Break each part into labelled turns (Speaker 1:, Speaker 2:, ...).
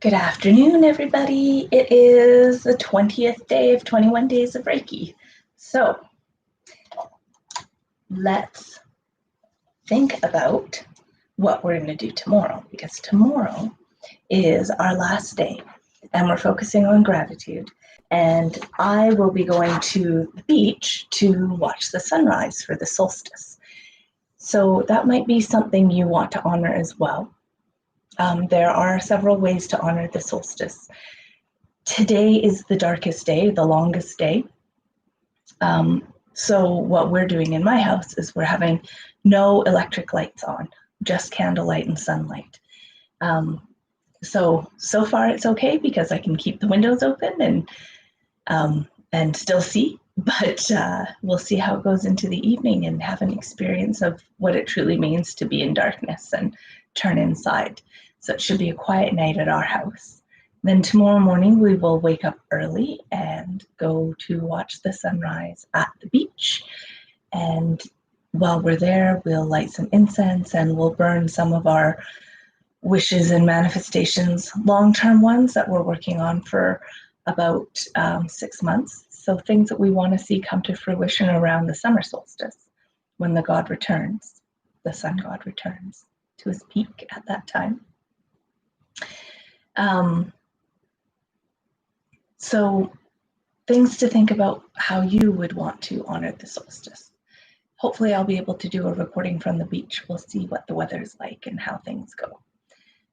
Speaker 1: Good afternoon, everybody. It is the 20th day of 21 days of Reiki. So let's think about what we're going to do tomorrow, because tomorrow is our last day and we're focusing on gratitude. And I will be going to the beach to watch the sunrise for the solstice. So that might be something you want to honor as well. There are several ways to honor the solstice. Today is the darkest day, the longest day. So what we're doing in my house is we're having no electric lights on, just candlelight and sunlight. So far it's okay because I can keep the windows open and still see, but we'll see how it goes into the evening and have an experience of what it truly means to be in darkness and turn inside. So it should be a quiet night at our house. Then tomorrow morning we will wake up early and go to watch the sunrise at the beach. And while we're there, we'll light some incense and we'll burn some of our wishes and manifestations, long-term ones that we're working on for about 6 months. So things that we want to see come to fruition around the summer solstice, when the god returns, the sun god returns to his peak at that time. So things to think about how you would want to honor the solstice. Hopefully I'll be able to do a recording from the beach. We'll see what the weather's like and how things go.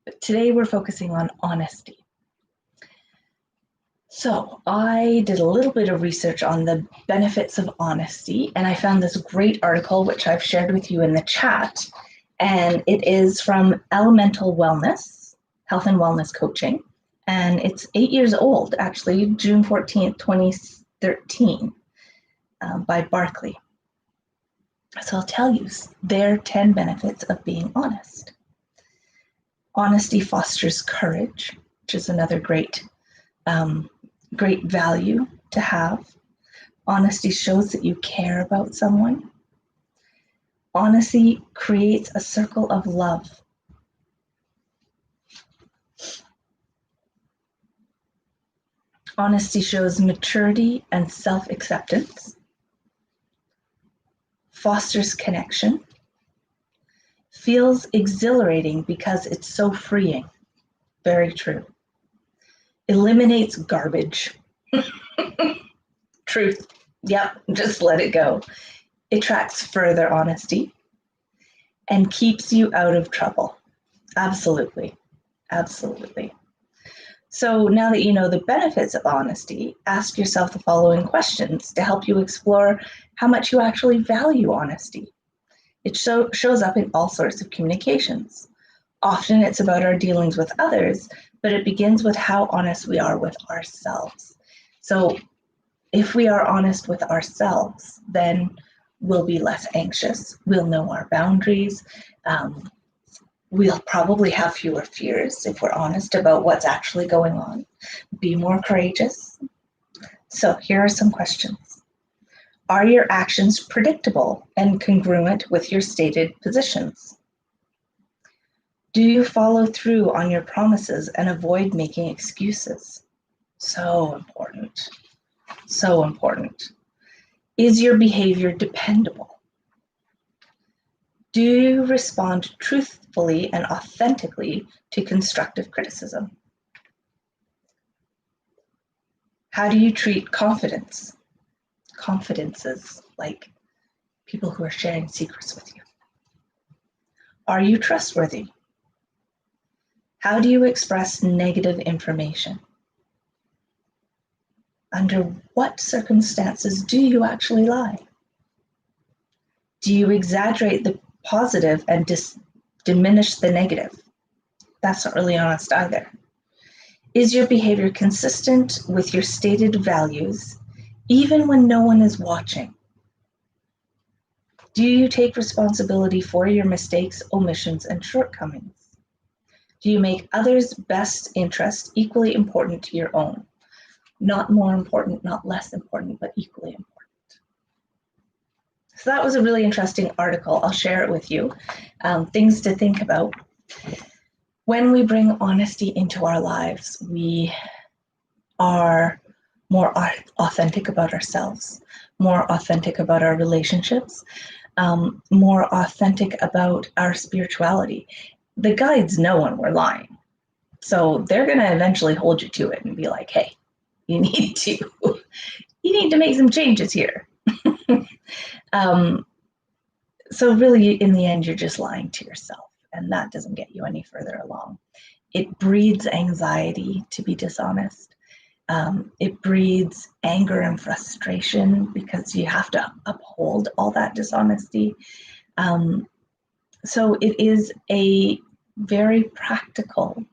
Speaker 1: But today we're focusing on honesty. So I did a little bit of research on the benefits of honesty, and I found this great article, which I've shared with you in the chat, and it is from Elemental Wellness, Health and Wellness Coaching, and it's 8 years old, actually, June 14th, 2013, by Barkley. So I'll tell you their 10 benefits of being honest. Honesty fosters courage, which is another great value to have. Honesty shows that you care about someone. Honesty creates a circle of love. Honesty shows maturity and self-acceptance. Fosters connection. Feels exhilarating because it's so freeing. Very true. Eliminates garbage. Truth. Yep, just let it go. Attracts further honesty and keeps you out of trouble. Absolutely. Absolutely. So now that you know the benefits of honesty, ask yourself the following questions to help you explore how much you actually value honesty. It shows up in all sorts of communications. Often it's about our dealings with others, but it begins with how honest we are with ourselves. So if we are honest with ourselves, then we'll be less anxious. We'll know our boundaries. We'll probably have fewer fears if we're honest about what's actually going on. Be more courageous. So here are some questions. Are your actions predictable and congruent with your stated positions? Do you follow through on your promises and avoid making excuses? So important. So important. Is your behavior dependable? Do you respond truthfully and authentically to constructive criticism? How do you treat confidence? Confidences, like people who are sharing secrets with you. Are you trustworthy? How do you express negative information? Under what circumstances do you actually lie? Do you exaggerate the positive and diminish the negative? That's not really honest either. Is your behavior consistent with your stated values, even when no one is watching? Do you take responsibility for your mistakes, omissions, and shortcomings? Do you make others' best interest equally important to your own? Not more important, not less important, but equally important. So that was a really interesting article. I'll share it with you. Things to think about. When we bring honesty into our lives, we are more authentic about ourselves, more authentic about our relationships, more authentic about our spirituality. The guides know when we're lying. So they're going to eventually hold you to it and be like, hey, you need to make some changes here. So really, in the end, you're just lying to yourself, and that doesn't get you any further along. It breeds anxiety to be dishonest. It breeds anger and frustration because you have to uphold all that dishonesty. So it is a very practical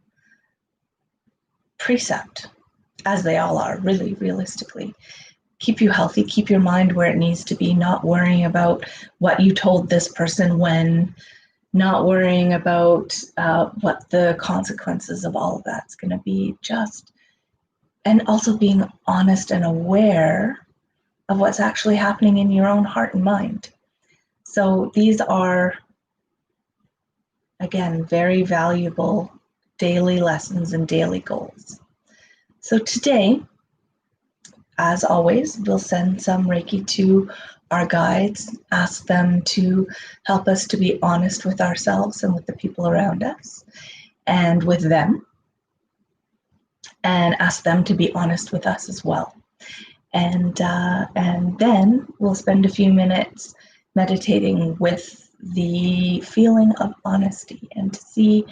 Speaker 1: precept, as they all are, really, realistically. Keep you healthy, keep your mind where it needs to be, not worrying about what you told this person when, not worrying about what the consequences of all of that's going to be, and also being honest and aware of what's actually happening in your own heart and mind. So these are, again, very valuable daily lessons and daily goals. So today, as always, we'll send some Reiki to our guides, ask them to help us to be honest with ourselves and with the people around us and with them, and ask them to be honest with us as well. And then we'll spend a few minutes meditating with the feeling of honesty and to see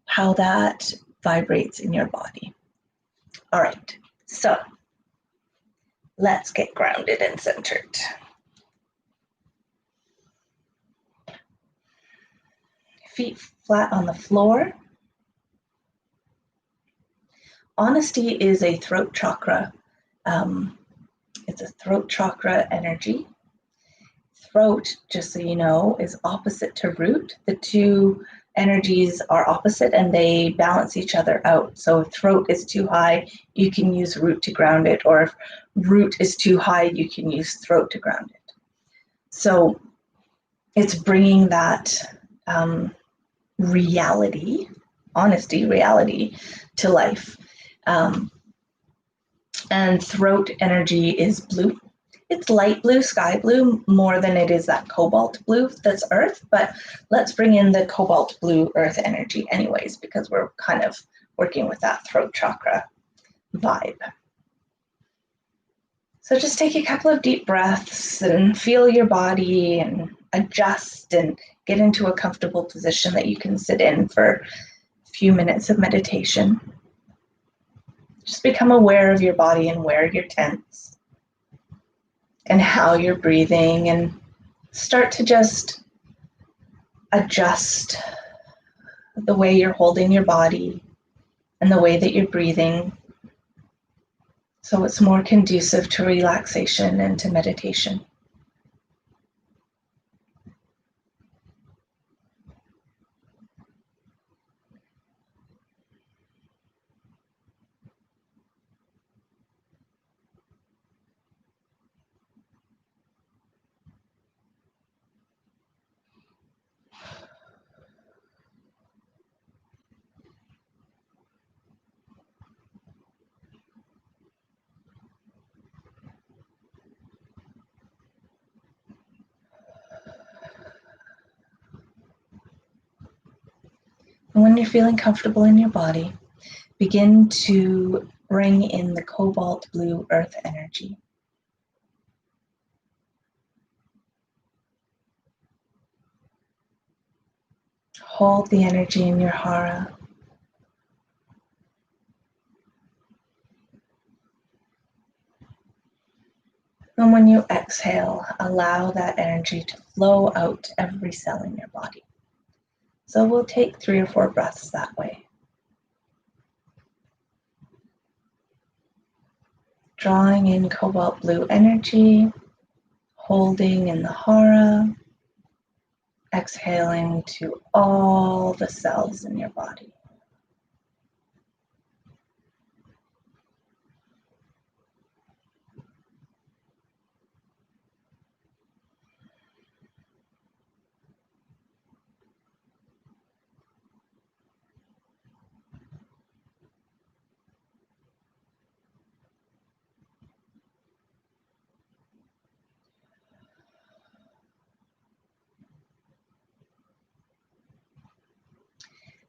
Speaker 1: how that vibrates in your body. All right, so let's get grounded and centered. Feet flat on the floor. Honesty is a throat chakra. It's a throat chakra energy. Throat, just so you know, is opposite to root. The two energies are opposite and they balance each other out. So if throat is too high, you can use root to ground it, or if root is too high, you can use throat to ground it. So it's bringing that reality, honesty, reality to life. And throat energy is blue. It's light blue, sky blue, more than it is that cobalt blue that's earth, but let's bring in the cobalt blue earth energy anyways, because we're kind of working with that throat chakra vibe. So just take a couple of deep breaths and feel your body and adjust and get into a comfortable position that you can sit in for a few minutes of meditation. Just become aware of your body and where you're tense and how you're breathing, and start to just adjust the way you're holding your body and the way that you're breathing so it's more conducive to relaxation and to meditation. And when you're feeling comfortable in your body, begin to bring in the cobalt blue earth energy. Hold the energy in your hara. And when you exhale, allow that energy to flow out to every cell in your body. So we'll take 3 or 4 breaths that way. Drawing in cobalt blue energy, holding in the hara, exhaling to all the cells in your body.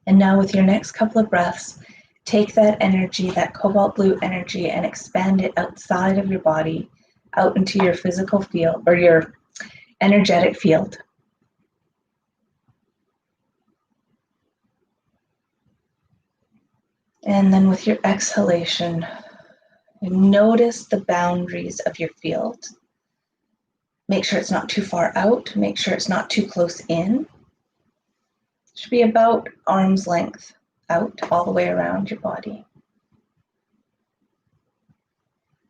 Speaker 1: And now with your next couple of breaths, take that energy, that cobalt blue energy, and expand it outside of your body, out into your physical field or your energetic field. And then with your exhalation, notice the boundaries of your field. Make sure it's not too far out. Make sure it's not too close in. It should be about arm's length out all the way around your body.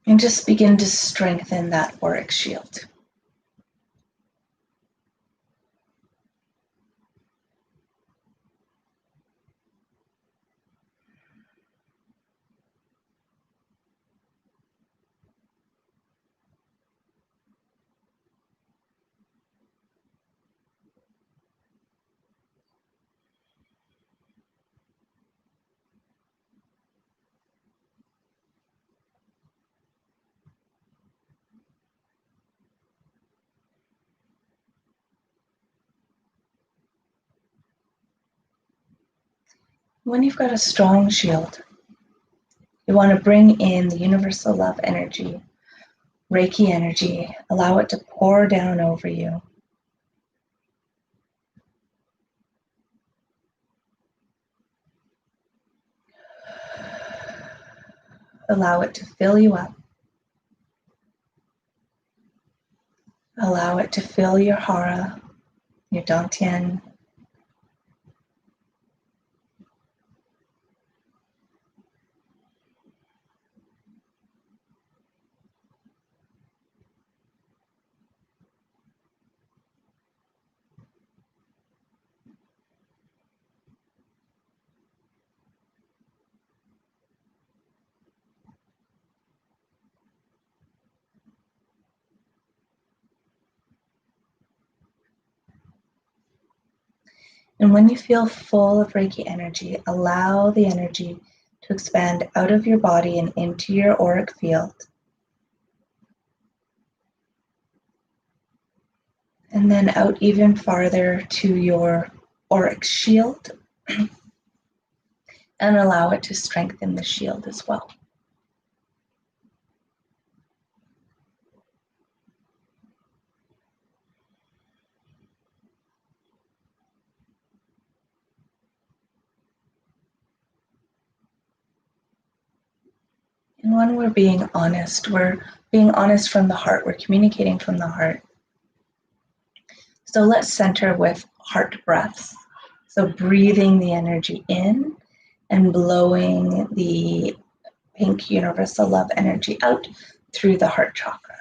Speaker 1: And just begin to strengthen that auric shield. When you've got a strong shield, you want to bring in the universal love energy, Reiki energy, allow it to pour down over you. Allow it to fill you up. Allow it to fill your hara, your dantian. And when you feel full of Reiki energy, allow the energy to expand out of your body and into your auric field. And then out even farther to your auric shield. And allow it to strengthen the shield as well. And when we're being honest from the heart. We're communicating from the heart. So let's center with heart breaths. So breathing the energy in and blowing the pink universal love energy out through the heart chakra.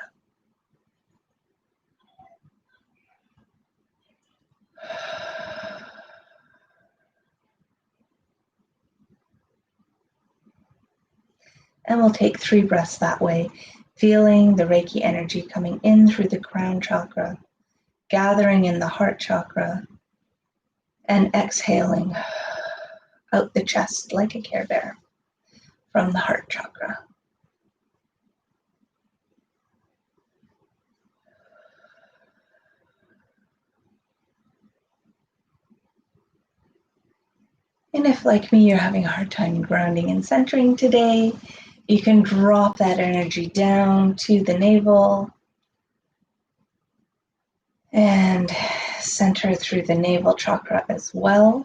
Speaker 1: And we'll take 3 breaths that way, feeling the Reiki energy coming in through the crown chakra, gathering in the heart chakra, and exhaling out the chest like a Care Bear from the heart chakra. And if, like me, you're having a hard time grounding and centering today, you can drop that energy down to the navel and center through the navel chakra as well.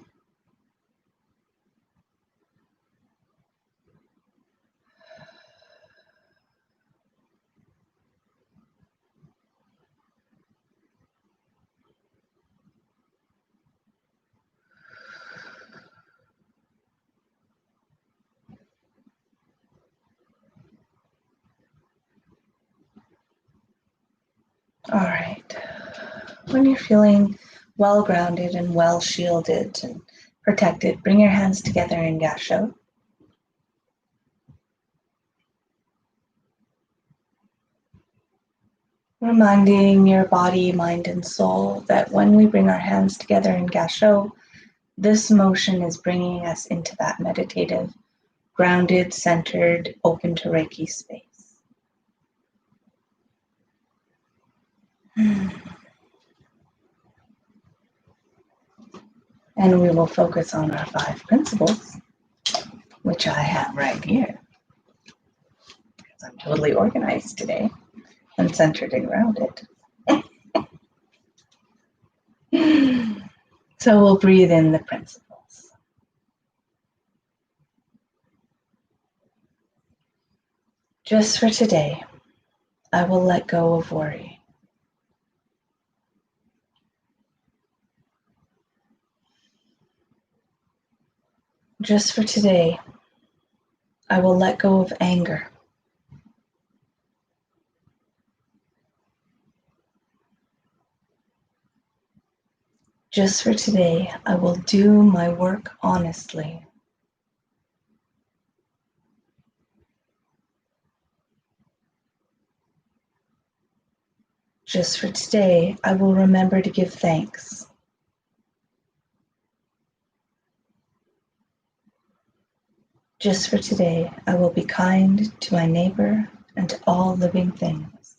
Speaker 1: All right. When you're feeling well grounded and well shielded and protected, bring your hands together in Gasho. Reminding your body, mind, and soul that when we bring our hands together in Gasho, this motion is bringing us into that meditative, grounded, centered, open to Reiki space. And we will focus on our 5 principles, which I have right here, because I'm totally organized today and centered around it. So we'll breathe in the principles. Just for today, I will let go of worry. Just for today, I will let go of anger. Just for today, I will do my work honestly. Just for today, I will remember to give thanks. Just for today, I will be kind to my neighbor and to all living things.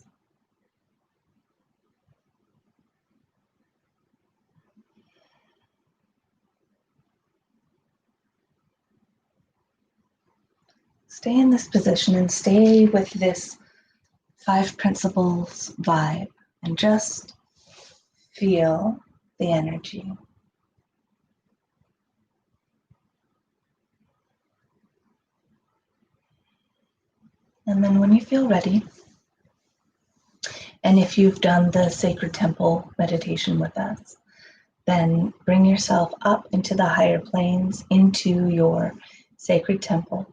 Speaker 1: Stay in this position and stay with this 5 principles vibe and just feel the energy. And then when you feel ready, and if you've done the sacred temple meditation with us, then bring yourself up into the higher planes, into your sacred temple.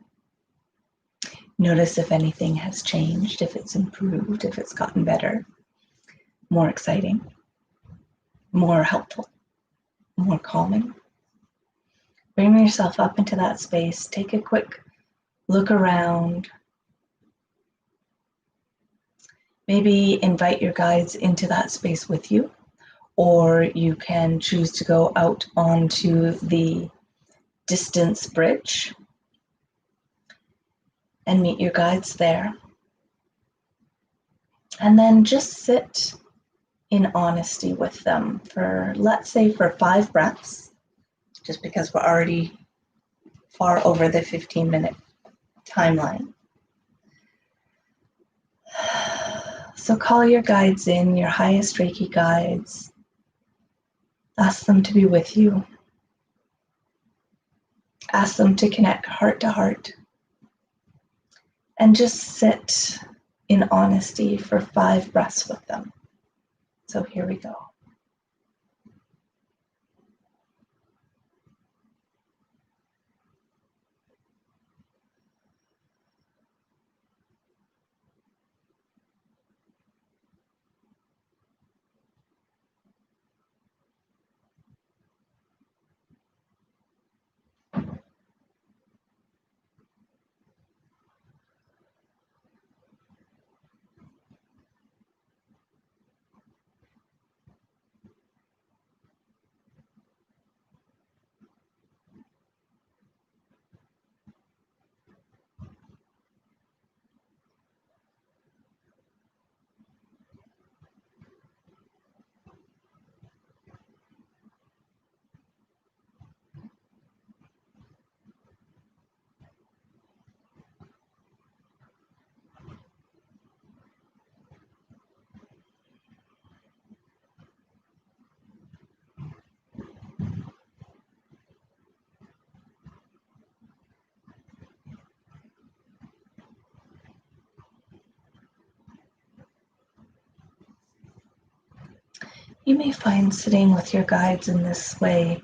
Speaker 1: Notice if anything has changed, if it's improved, if it's gotten better, more exciting, more helpful, more calming. Bring yourself up into that space. Take a quick look around. Maybe invite your guides into that space with you, or you can choose to go out onto the distance bridge and meet your guides there. And then just sit in honesty with them for, let's say, for 5 breaths, just because we're already far over the 15-minute timeline. So call your guides in, your highest Reiki guides. Ask them to be with you. Ask them to connect heart to heart. And just sit in honesty for 5 breaths with them. So here we go. You may find sitting with your guides in this way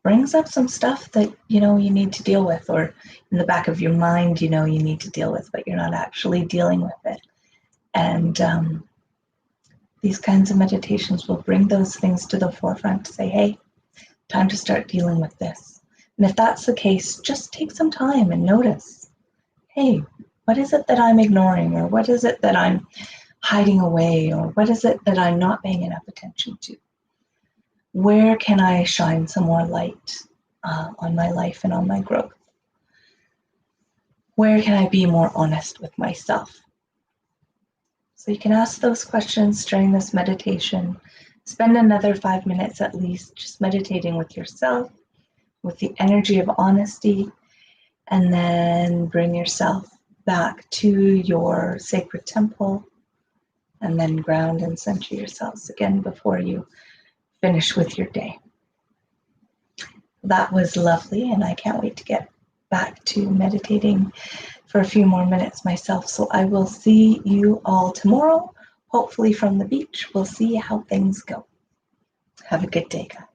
Speaker 1: brings up some stuff that you need to deal with, or in the back of your mind you need to deal with, but you're not actually dealing with it. And these kinds of meditations will bring those things to the forefront to say, hey, time to start dealing with this. And if that's the case, just take some time and notice, hey, what is it that I'm ignoring, or what is it that I'm hiding away, or what is it that I'm not paying enough attention to? Where can I shine some more light on my life and on my growth? Where can I be more honest with myself? So you can ask those questions during this meditation. Spend another 5 minutes at least just meditating with yourself, with the energy of honesty, and then bring yourself back to your sacred temple, and then ground and center yourselves again before you finish with your day. That was lovely, and I can't wait to get back to meditating for a few more minutes myself. So I will see you all tomorrow, hopefully from the beach. We'll see how things go. Have a good day, guys.